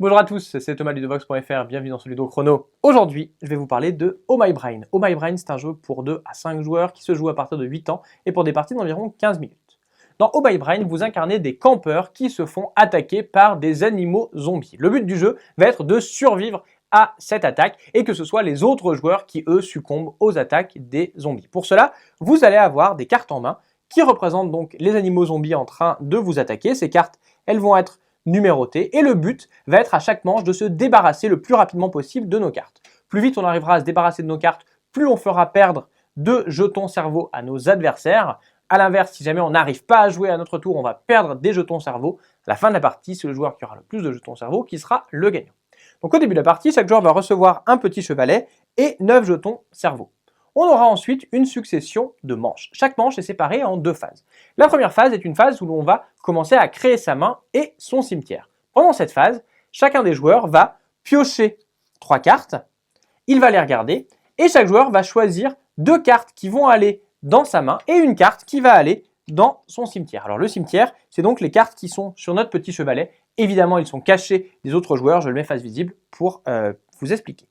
Bonjour à tous, c'est Thomas Ludovox.fr, bienvenue dans ce Ludo Chrono. Aujourd'hui, je vais vous parler de Oh My Brain. Oh My Brain, c'est un jeu pour 2 à 5 joueurs qui se joue à partir de 8 ans et pour des parties d'environ 15 minutes. Dans Oh My Brain, vous incarnez des campeurs qui se font attaquer par des animaux zombies. Le but du jeu va être de survivre à cette attaque et que ce soit les autres joueurs qui, eux, succombent aux attaques des zombies. Pour cela, vous allez avoir des cartes en main qui représentent donc les animaux zombies en train de vous attaquer. Ces cartes, elles vont être numérotées et le but va être à chaque manche de se débarrasser le plus rapidement possible de nos cartes. Plus vite on arrivera à se débarrasser de nos cartes, plus on fera perdre de jetons cerveau à nos adversaires. A l'inverse, si jamais on n'arrive pas à jouer à notre tour, on va perdre des jetons cerveau. À la fin de la partie, c'est le joueur qui aura le plus de jetons cerveau qui sera le gagnant. Donc au début de la partie, chaque joueur va recevoir un petit chevalet et 9 jetons cerveau. On aura ensuite une succession de manches. Chaque manche est séparée en 2 phases. La première phase est une phase où l'on va commencer à créer sa main et son cimetière. Pendant cette phase, chacun des joueurs va piocher 3 cartes, il va les regarder et chaque joueur va choisir 2 cartes qui vont aller dans sa main et une carte qui va aller dans son cimetière. Alors le cimetière, c'est donc les cartes qui sont sur notre petit chevalet. Évidemment, ils sont cachés des autres joueurs, je le mets face visible pour vous expliquer.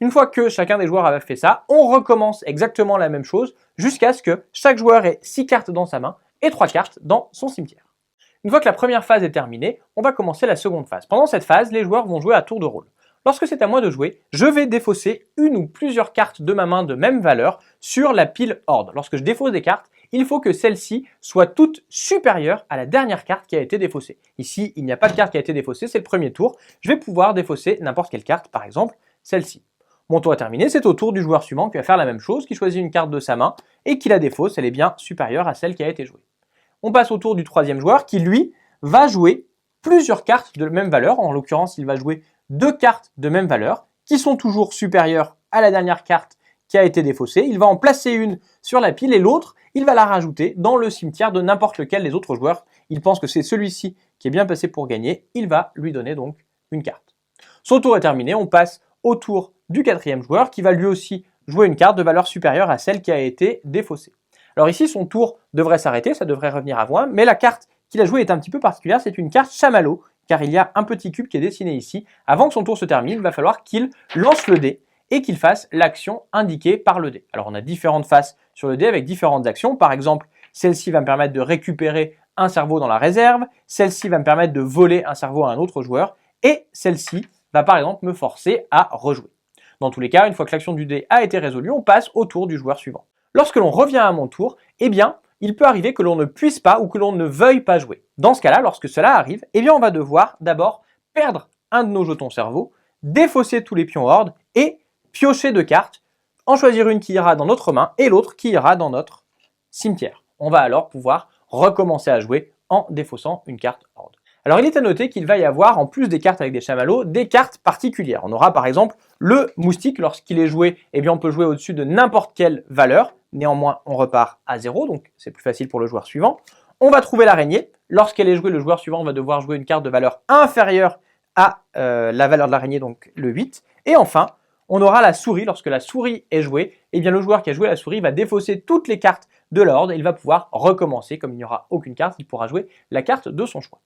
Une fois que chacun des joueurs a fait ça, on recommence exactement la même chose jusqu'à ce que chaque joueur ait 6 cartes dans sa main et 3 cartes dans son cimetière. Une fois que la première phase est terminée, on va commencer la seconde phase. Pendant cette phase, les joueurs vont jouer à tour de rôle. Lorsque c'est à moi de jouer, je vais défausser une ou plusieurs cartes de ma main de même valeur sur la pile horde. Lorsque je défausse des cartes, il faut que celles-ci soient toutes supérieures à la dernière carte qui a été défaussée. Ici, il n'y a pas de carte qui a été défaussée, c'est le premier tour. Je vais pouvoir défausser n'importe quelle carte, par exemple celle-ci. Mon tour est terminé, c'est au tour du joueur suivant qui va faire la même chose, qui choisit une carte de sa main et qui la défausse, elle est bien supérieure à celle qui a été jouée. On passe au tour du troisième joueur qui, lui, va jouer plusieurs cartes de même valeur. En l'occurrence, il va jouer 2 cartes de même valeur qui sont toujours supérieures à la dernière carte qui a été défaussée. Il va en placer une sur la pile et l'autre, il va la rajouter dans le cimetière de n'importe lequel des autres joueurs. Il pense que c'est celui-ci qui est bien placé pour gagner. Il va lui donner donc une carte. Son tour est terminé, on passe au tour du quatrième joueur qui va lui aussi jouer une carte de valeur supérieure à celle qui a été défaussée. Alors ici, son tour devrait s'arrêter, ça devrait revenir à voix, mais la carte qu'il a jouée est un petit peu particulière, c'est une carte chamallow, car il y a un petit cube qui est dessiné ici. Avant que son tour se termine, il va falloir qu'il lance le dé et qu'il fasse l'action indiquée par le dé. Alors on a différentes faces sur le dé avec différentes actions. Par exemple, celle-ci va me permettre de récupérer un cerveau dans la réserve, celle-ci va me permettre de voler un cerveau à un autre joueur, et celle-ci va par exemple me forcer à rejouer. Dans tous les cas, une fois que l'action du dé a été résolue, on passe au tour du joueur suivant. Lorsque l'on revient à mon tour, eh bien, il peut arriver que l'on ne puisse pas ou que l'on ne veuille pas jouer. Dans ce cas-là, lorsque cela arrive, eh bien, on va devoir d'abord perdre un de nos jetons cerveau, défausser tous les pions horde et piocher 2 cartes, en choisir une qui ira dans notre main et l'autre qui ira dans notre cimetière. On va alors pouvoir recommencer à jouer en défaussant une carte horde. Alors il est à noter qu'il va y avoir, en plus des cartes avec des chamallows, des cartes particulières. On aura par exemple le moustique, lorsqu'il est joué, eh bien on peut jouer au-dessus de n'importe quelle valeur. Néanmoins, on repart à 0, donc c'est plus facile pour le joueur suivant. On va trouver l'araignée. Lorsqu'elle est jouée, le joueur suivant va devoir jouer une carte de valeur inférieure à la valeur de l'araignée, donc le 8. Et enfin, on aura la souris. Lorsque la souris est jouée, eh bien le joueur qui a joué la souris va défausser toutes les cartes de la horde et il va pouvoir recommencer. Comme il n'y aura aucune carte, il pourra jouer la carte de son choix.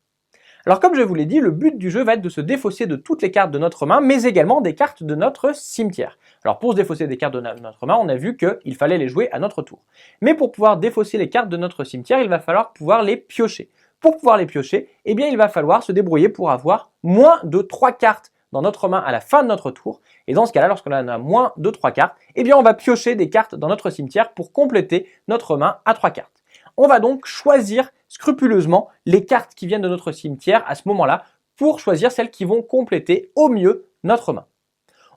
Alors comme je vous l'ai dit, le but du jeu va être de se défausser de toutes les cartes de notre main, mais également des cartes de notre cimetière. Alors pour se défausser des cartes de notre main, on a vu qu'il fallait les jouer à notre tour. Mais pour pouvoir défausser les cartes de notre cimetière, il va falloir pouvoir les piocher. Pour pouvoir les piocher, eh bien il va falloir se débrouiller pour avoir moins de 3 cartes dans notre main à la fin de notre tour. Et dans ce cas-là, lorsqu'on en a moins de 3 cartes, eh bien on va piocher des cartes dans notre cimetière pour compléter notre main à 3 cartes. On va donc choisir scrupuleusement les cartes qui viennent de notre cimetière à ce moment-là pour choisir celles qui vont compléter au mieux notre main.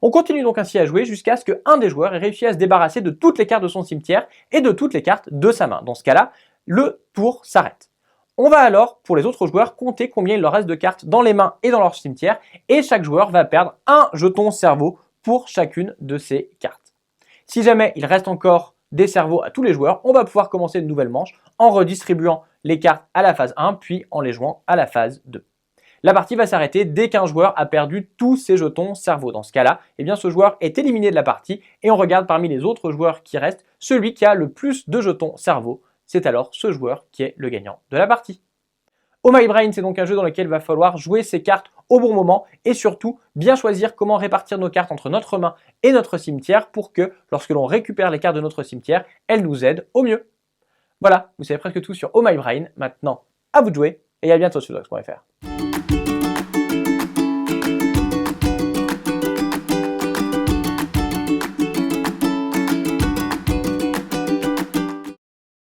On continue donc ainsi à jouer jusqu'à ce qu'un des joueurs ait réussi à se débarrasser de toutes les cartes de son cimetière et de toutes les cartes de sa main. Dans ce cas-là, le tour s'arrête. On va alors, pour les autres joueurs, compter combien il leur reste de cartes dans les mains et dans leur cimetière et chaque joueur va perdre un jeton cerveau pour chacune de ces cartes. Si jamais il reste encore des cerveaux à tous les joueurs, on va pouvoir commencer une nouvelle manche en redistribuant les cartes à la phase 1 puis en les jouant à la phase 2. La partie va s'arrêter dès qu'un joueur a perdu tous ses jetons cerveau. Dans ce cas-là, eh bien ce joueur est éliminé de la partie et on regarde parmi les autres joueurs qui restent celui qui a le plus de jetons cerveau. C'est alors ce joueur qui est le gagnant de la partie. Oh My Brain, c'est donc un jeu dans lequel il va falloir jouer ses cartes au bon moment et surtout bien choisir comment répartir nos cartes entre notre main et notre cimetière pour que lorsque l'on récupère les cartes de notre cimetière, elles nous aident au mieux. Voilà, vous savez presque tout sur Oh My Brain. Maintenant, à vous de jouer et à bientôt sur Dox.fr.